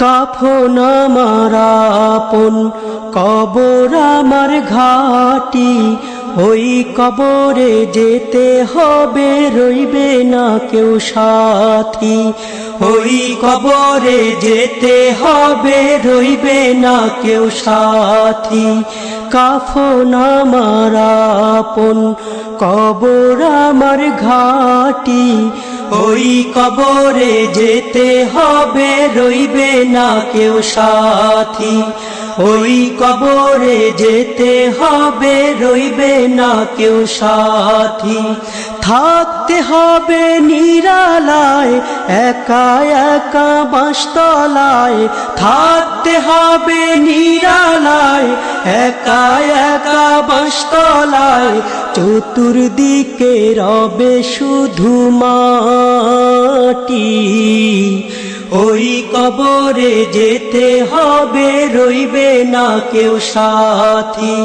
কাফন আমার আপন, কবর আমার ঘাটি। ওই কবরে যেতে হবে, রইবে না কেউ সাথী। ওই কবরে যেতে হবে, রইবে না কেউ সাথী। কাফন আমার আপন, কবর আমার ঘাটি। ওই কবরে যেতে হবে, রইবে না কেউ সাথী। ওই কবরে যেতে হবে, রইবে না কেউ সাথী। থাকতে হবে নিরালায়, একা একা বাঁশতলায়। থাকতে হবে নিরালায়, একা একা বাঁশতলায়। চতুর্দিকে রবে শুধু মাটি। ওই কবরে যেতে হবে, রইবে না কেউ সাথী।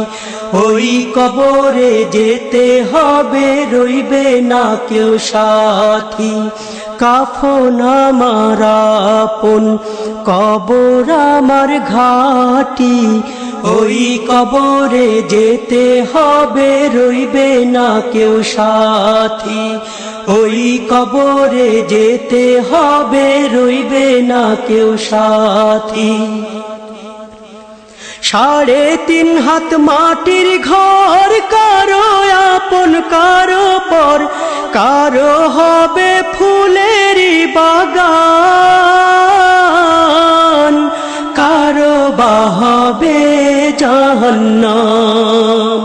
ওই কবরে যেতে হবে, রইবে না কেউ সাথী। কাফন আমার আপন, কবর আমার ঘাটি। ওই কবরে যেতে হবে, রইবে না কেউ সাথী। ওই কবরে যেতে হবে, রইবে না কেউ সাথী। 3.5 হাত মাটির ঘর, কারো আপন কারো পর। কারো হবে ফুলেরই বাগান, কারো বা হবে জাহান্নাম।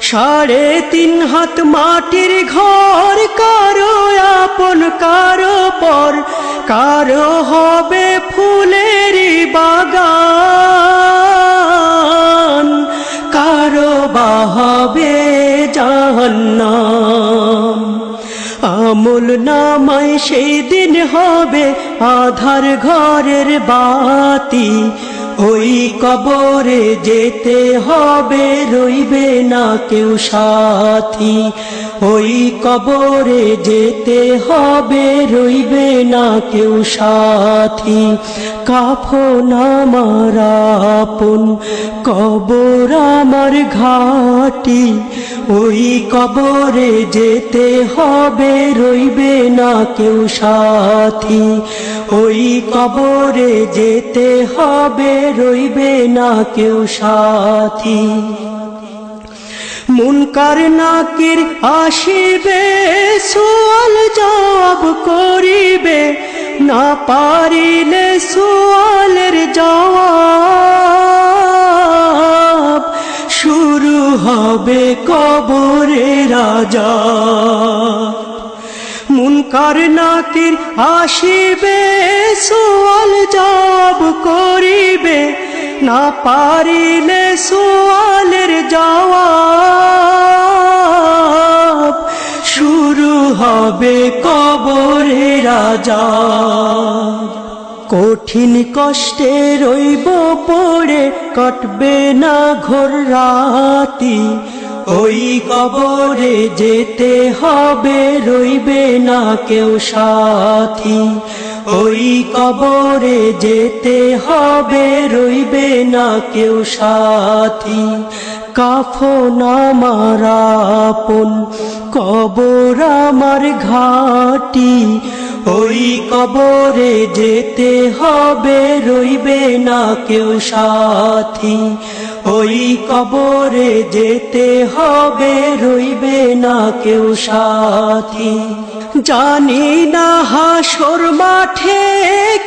3.5 হাত মাটির ঘর, কারো আপন কারো পর। কারো হবে ফুলেরই বাগান, কারো বা হবে জাহান্নাম। আমল নামায় সেই দিন হবে আধার ঘরের বাতি। ওই কবরে যেতে হবে, রইবে না কেউ সাথী। ওই কবরে যেতে হবে, রইবে না কেউ সাথী। কাফন আমার আপন, কবর আমার ঘাটি। ওই কবরে যেতে হবে, রইবে না কেউ সাথী। ওই কবরে যেতে হবে, রইবে না কেউ সাথী। মুনকার নাকির আসিবে, সুয়াল জবাব করিবে। না পারিলে সুয়ালের জবাব, শুরু হবে কবরের আযাব। মুনকার নাকির আসিবে, সুয়াল জবাব করিবে। না পারিলে সুয়ালের জবাব, শুরু হবে কবরের আযাব। কঠিন কষ্টে রইব পড়ে, কাটবে না ঘোর রাতি। ওই কবরে যেতে হবে, রইবে না কেউ সাথী। ওই কবরে যেতে হবে, রইবে না কেউ সাথী। কাফন আমার আপন, কবর আমার ঘাটি। ওই কবরে যেতে হবে, রইবে না কেউ সাথী। ওই কবরে যেতে হবে, রইবে না কেউ সাথী। জানি না হাসর মাঠে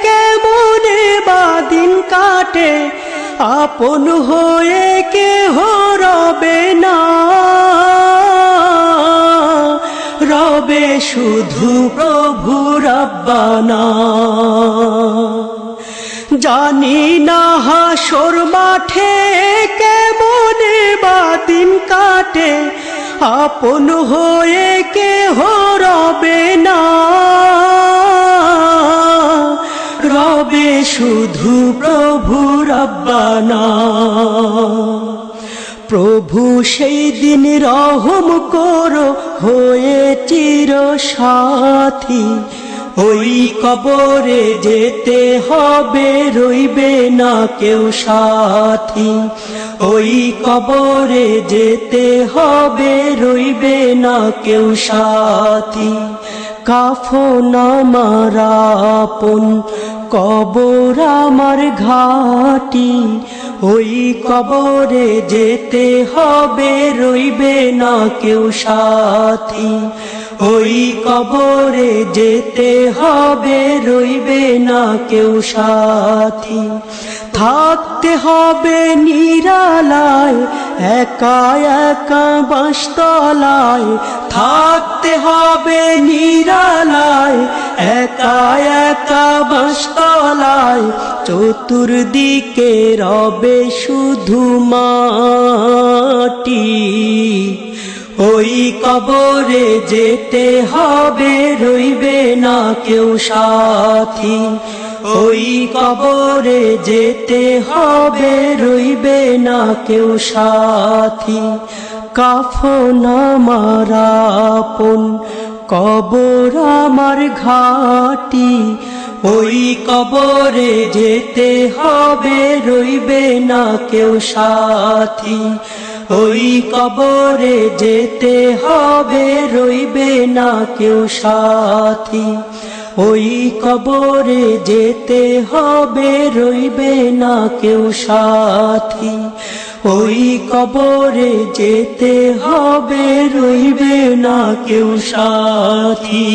কেমনে বা দিন কাটে। আপন হয়ে কেহ রবে না, রবে শুধু প্রভু রব্বানা। জানি না হাসর মাঠে কেমনে বা দিন কাটে। আপন হয়ে কেহ রবে না, রবে শুধু প্রভু রব্বানা। প্রভু সেই দিন রহম করো, হয়ে চির সাথী। ওই কবরে যেতে হবে, রইবে না কেউ সাথী। ওই কবরে যেতে হবে, রইবে না কেউ সাথী। কাফন আমার আপন, কবর আমার ঘাটি। ওই কবরে যেতে হবে, রইবে না কেউ সাথী। ওই কবরে যেতে হবে, রইবে না কেউ সাথী। থাকতে হবে নিরালায়, একা একা বাঁশতলায়। থাকতে হবে নিরালায়, একা একা বাঁশতলায়। চতুর্দিকে রবে শুধু মাটি। ওই কবরে যেতে হবে, রইবে না কেউ সাথী। ওই কবরে যেতে হবে, রইবে না কেউ সাথী। কাফন আমার আপন, কবর আমার ঘাটি। ওই কবরে যেতে হবে, রইবে না কেউ সাথী। ওই কবরে যেতে হবে, রইবে না কেউ সাথী। ওই কবরে যেতে হবে, রইবে না কেউ সাথী। ওই কবরে যেতে হবে, রইবে না কেউ সাথী।